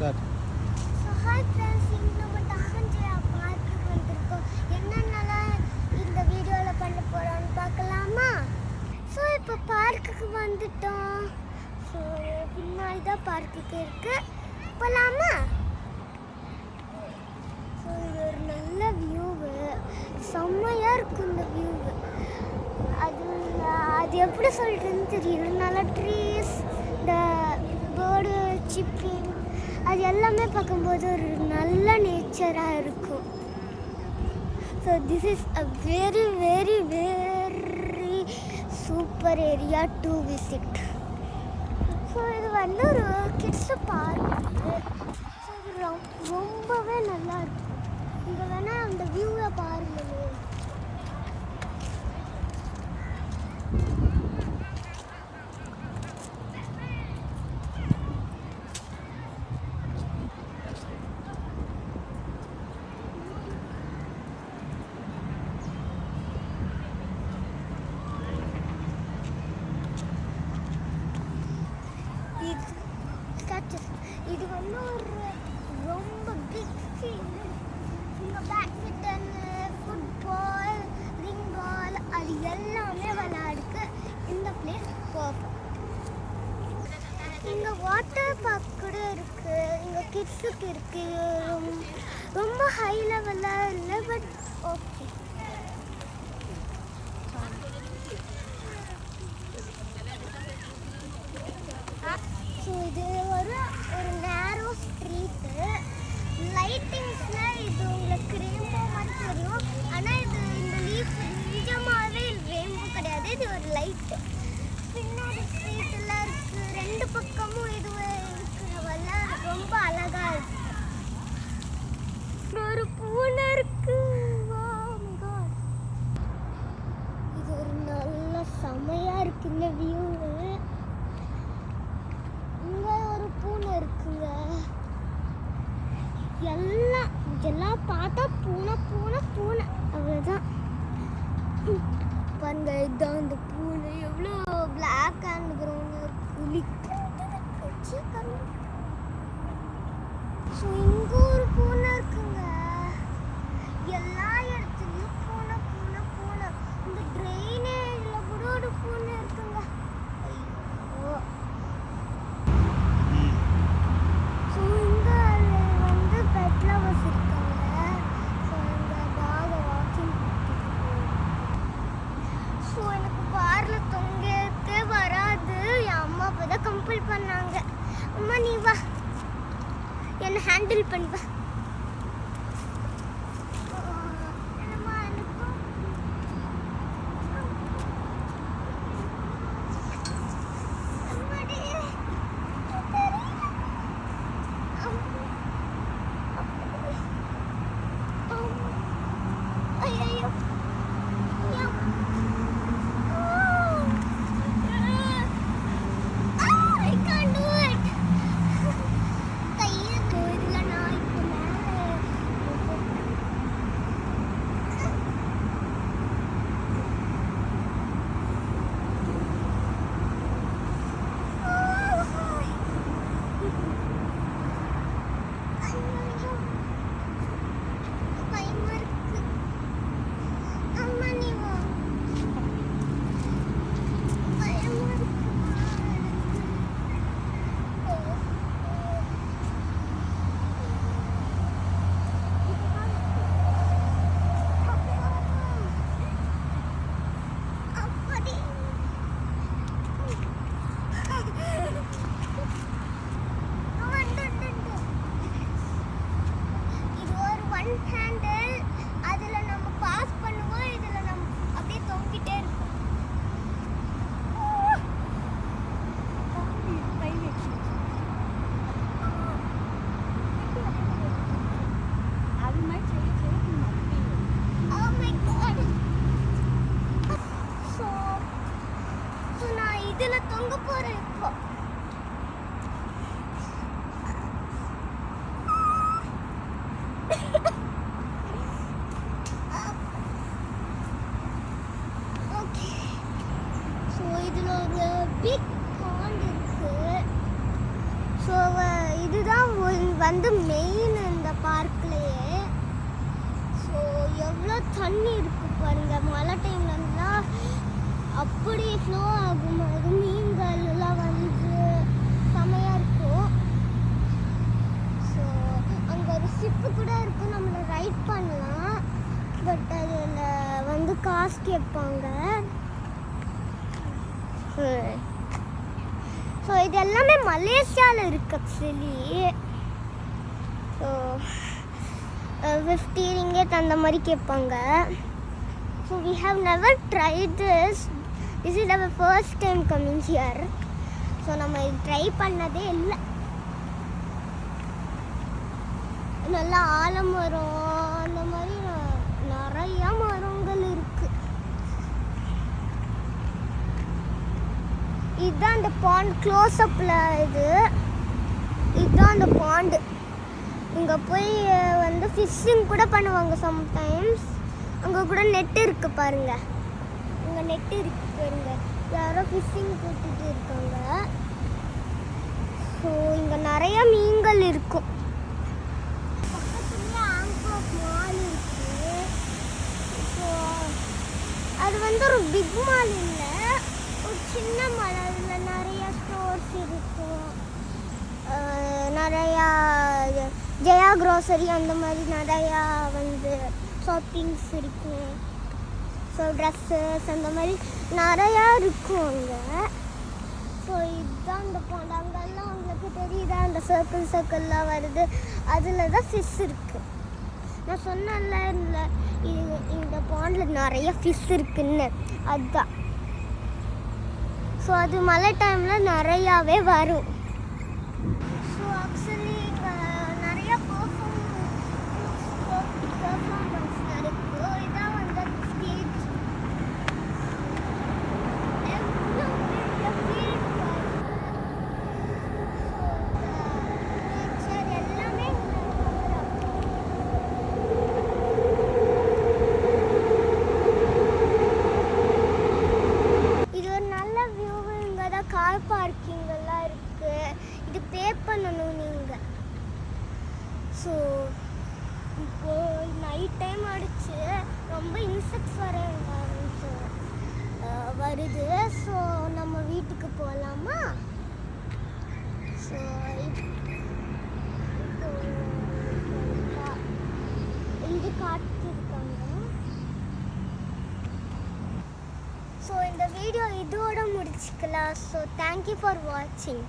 Start. So hi friends, இங்கே நம்ம டாகன்ஜயா பார்க்குக்கு வந்திருக்கோம். என்னென்னலாம் இந்த வீடியோவில் பண்ண போகிறோன்னு பார்க்கலாமா? ஸோ இப்போ பார்க்குக்கு வந்துட்டோம். ஸோ பின்னாடி தான் பார்க்குக்கு இருக்குது, போகலாமா? ஸோ இது ஒரு நல்ல வியூவு, செம்மையாக இருக்கும் இந்த வியூவு. அது எப்படி சொல்கிறதுன்னு தெரியல. நல்ல ட்ரீஸ், இந்த பேர்டு சிப்பிங், அது எல்லாமே பார்க்கும்போது ஒரு நல்ல நேச்சராக இருக்கும். So this is a very very very super area to visit. So இது வந்து ஒரு கிட்ஸு பார்க்கு. ஸோ இது ரொம்பவே நல்லா இருக்கும். இங்கே வேணால் அந்த வியூவை பாருங்களே. இது வந்து ஒரு ரொம்ப பிக் ஃபீல்டு. இங்கே பேட்மிண்டன், ஃபுட்பால், ரிங் பால், அது எல்லாமே விளையாடுக்கு இந்த பிளேஸ் பர்ஃபெக்ட். இங்கே வாட்டர் பார்க் கூட இருக்குது, இங்கே கிட்ஸுக்கு இருக்குது. ரொம்ப ஹை லெவலாக இல்லை, பட் ஓகே. ஸோ இது ஒரு நேரோ ஸ்ட்ரீட்டு. லைட்டிங்ஸில் இது உங்களுக்கு ரெயின்போ மாதிரி தெரியும், ஆனால் இது இந்த லீஃப் நிஜமாகவே ரெயின்போ கிடையாது, இது ஒரு லைட்டு. பின்னாடி ஸ்ட்ரீட்டில் இருக்குது, ரெண்டு பக்கமும் இது இருக்கிறவல்ல ரொம்ப அழகாக இருக்கு. ஒரு பூனை இருக்கு. இது ஒரு நல்ல செமையாக இருக்கு இந்த வியூவு. இங்கே ஒரு பூனை இருக்குங்க. எல்லாம் பார்த்தா பூனை பூனை பூனை அவ்வளோதான். பாருங்க, இதுதான் அந்த பூனை. எவ்வளோ பிளாக் அண்ட் ப்ரௌன் இருக்கு. ஸோ இங்கே ஒரு பூனை இருக்குங்க. எல்லா இடத்துலையும் பூனை பூனை பூனை. இந்த ட்ரைனேஜில் கூட ஒரு பூனை இருக்குங்க. ஐயோ. ஸோ இங்கே வந்து பெட் லவர்ஸ் இருக்காங்க. ஸோ இந்த டாகை வாக்கிங் பண்ணிட்டு. ஸோ எனக்கு பாரில் தொங்கவே வராது. என் அம்மா அப்போ தான் கம்பல் பண்ணாங்க, அம்மா நீ வா, என்னை ஹேண்டில் பண்ணுவா. வந்து மெயின் இந்த பார்க்லேயே. ஸோ எவ்வளோ தண்ணி இருக்கு பாருங்க. மழை டைம்லலாம் அப்படியே ஃப்ளோ ஆகும். அது மீன்கள் எல்லாம் வந்து செமையாக இருக்கும். ஸோ அங்கே ஒரு ஷிப்பு கூட இருக்கும், நம்மளை ரைட் பண்ணலாம். பட் அதில் வந்து காசு கேட்பாங்க. ஸோ இது எல்லாமே மலேசியாவில் இருக்கு ஆக்சுவலி. ஸோ 50 ringgit அந்த மாதிரி கேட்பாங்க. So we have never tried this. This is our first time coming here. So நம்ம இது ட்ரை பண்ணதே இல்லை. நல்லா ஆலமரம் அந்த மாதிரி நிறையா மரங்கள் இருக்கு. இதுதான் அந்த பாண்ட் க்ளோஸ்அப்பில். இதுதான் அந்த பாண்டு. இங்கே போய் வந்து ஃபிஷ்ஷிங் கூட பண்ணுவாங்க சம்டைம்ஸ். அங்கே கூட நெட்டு இருக்குது பாருங்க. இங்கே நெட்டு இருக்கு பாருங்க. யாரோ ஃபிஷ்ஷிங் போட்டுட்டு இருக்காங்க. ஸோ இங்கே நிறைய மீன்கள் இருக்கும். பக்கத்துலேயே ஆங்காக் மால் இருக்கு. ஸோ அது வந்து ஒரு பிக் மால் இல்லை, ஒரு சின்ன மால். அதில் நிறையா ஸ்டோர்ஸ் இருக்கும். நிறையா ஜெயா க்ரோசரி அந்த மாதிரி நிறையா வந்து ஷாப்பிங்ஸ் இருக்கும். ஸோ ட்ரெஸ்ஸஸ் அந்த மாதிரி நிறையா இருக்கும் அங்கே. ஸோ இதுதான் இந்த பாண்ட். அங்கெல்லாம் உங்களுக்கு தெரியுதா, அந்த சர்க்கிள்லாம் வருது. அதில் தான் ஃபிஷ் இருக்குது. நான் சொன்னேன்ல இந்த பாண்டில் நிறைய ஃபிஷ் இருக்குன்னு, அதுதான். ஸோ அது மழை டைமில் நிறையாவே வரும். ஸோ ஆக்சுவலி இங்கே நிறையா பெர்ஃபார்மன்ஸ் நடக்கும். இதான் வந்து ஸ்டேஜ். எவ்வளோ பெரிய ஃபீல்ட் நேச்சர் எல்லாமே இது ஒரு நல்ல வியூ. இங்கே தான் கார் பார்க்கிங் எல்லாம் இருக்கு. இது பே பண்ணணும் நீங்கள். ஸோ இப்போ நைட் டைம் ஆகிடுச்சு. ரொம்ப இன்செக்ட்ஸ் வருது. ஸோ நம்ம வீட்டுக்கு போகலாமா? ஸோ இது காட்டிருக்காங்க. ஸோ இந்த வீடியோ இதோட முடிச்சுக்கலாம். ஸோ தேங்க்யூ ஃபார் வாட்சிங்.